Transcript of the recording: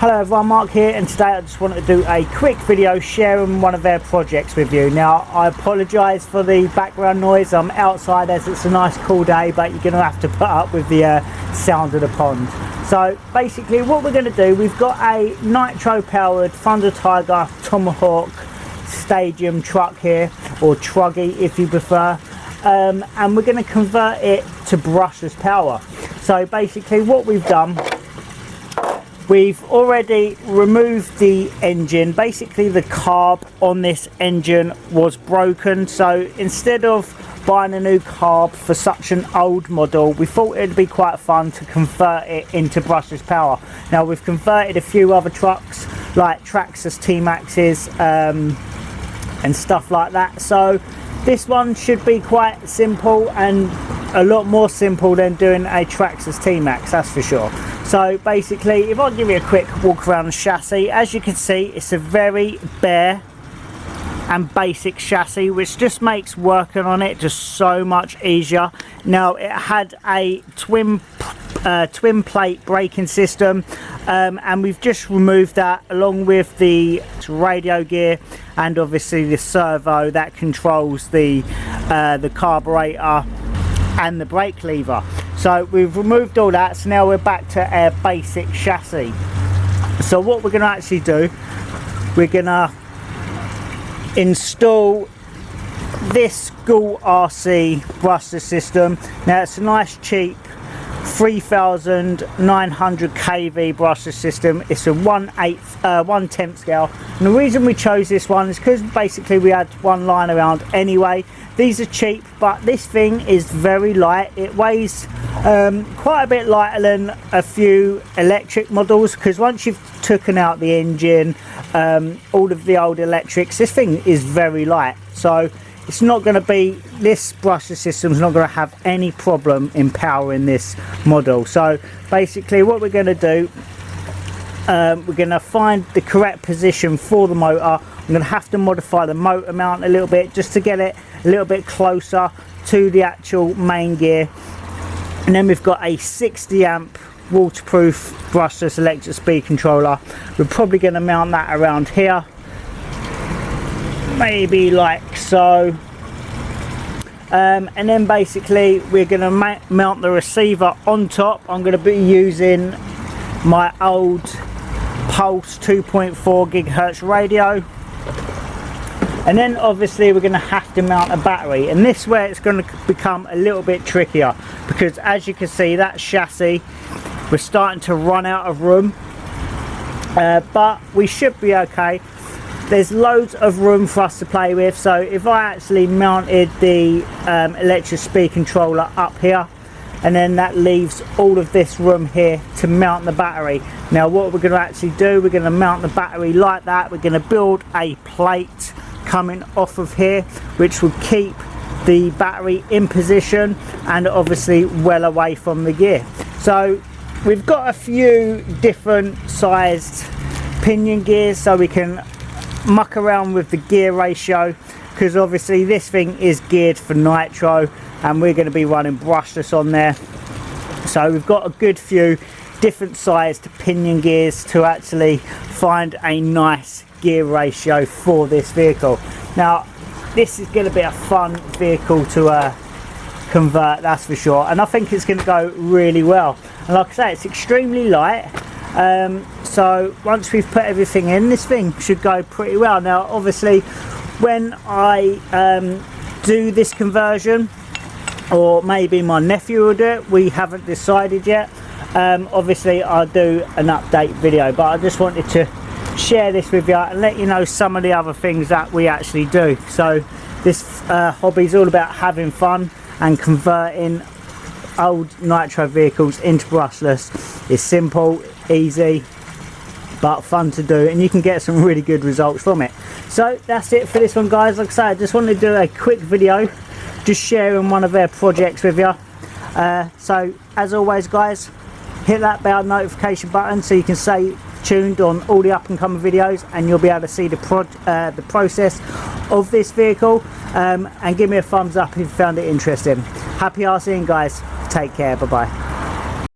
Hello everyone, Mark here, and today I just want to do a quick video sharing one of their projects with you. Now I apologise for the background noise. I'm outside as it's a nice cool day, but you're going to have to put up with the sound of the pond. So basically what we're going to do, we've got a Nitro powered Thunder Tiger Tomahawk stadium truck here, or truggy if you prefer, and we're going to convert it to brushless power. So basically what we've done, we've already removed the engine. Basically the carb on this engine was broken, so instead of buying a new carb for such an old model, we thought it'd be quite fun to convert it into brushless power. Now we've converted a few other trucks like Traxxas T-Maxes and stuff like that, so this one should be quite simple, and a lot more simple than doing a Traxxas T-Max, that's for sure. So basically, if I give you a quick walk around the chassis, as you can see, it's a very bare and basic chassis, which just makes working on it just so much easier. Now it had a twin plate braking system, and we've just removed that along with the radio gear and obviously the servo that controls the carburetor and the brake lever. So we've removed all that, so now we're back to our basic chassis. So what we're going to actually do, we're going to install this RC brushless system. Now it's a nice cheap 3900 kV brushless system. It's a 1/10 scale, and the reason we chose this one is because basically we had one lying around anyway. These are cheap, but this thing is very light. It weighs quite a bit lighter than a few electric models, because once you've taken out the engine, all of the old electrics, this thing is very light. So it's not going to be, this brushless system is not going to have any problem in powering this model. So basically what we're going to do, we're going to find the correct position for the motor. I'm going to have to modify the motor mount a little bit just to get it a little bit closer to the actual main gear. And then we've got a 60 amp waterproof brushless electric speed controller. We're probably going to mount that around here, maybe like so. And then basically we're going to mount the receiver on top. I'm going to be using my old Pulse 2.4 gigahertz radio, and then obviously we're going to have to mount a battery, and this is where it's going to become a little bit trickier, because as you can see, that chassis, we're starting to run out of room, but we should be okay. There's loads of room for us to play with. So if I actually mounted the electric speed controller up here, and then that leaves all of this room here to mount the battery. Now what we're going to actually do, we're going to mount the battery like that. We're going to build a plate coming off of here, which will keep the battery in position and obviously well away from the gear. So we've got a few different sized pinion gears, so we can muck around with the gear ratio, because obviously this thing is geared for Nitro and we're going to be running brushless on there. So we've got a good few different sized pinion gears to actually find a nice gear ratio for this vehicle. Now this is going to be a fun vehicle to convert, that's for sure, and I think it's going to go really well. And like I say, it's extremely light, so once we've put everything in, this thing should go pretty well. Now obviously when I do this conversion, or maybe my nephew will do it, we haven't decided yet, obviously I'll do an update video, but I just wanted to share this with you and let you know some of the other things that we actually do. So this hobby is all about having fun and converting old Nitro vehicles into brushless. It's simple, easy, but fun to do, and you can get some really good results from it. So that's it for this one, guys. Like I say, I just wanted to do a quick video just sharing one of their projects with you. So as always, guys, hit that bell notification button so you can stay tuned on all the up and coming videos, and you'll be able to see the process of this vehicle, and give me a thumbs up if you found it interesting. Happy RCing, guys. Take care. Bye bye.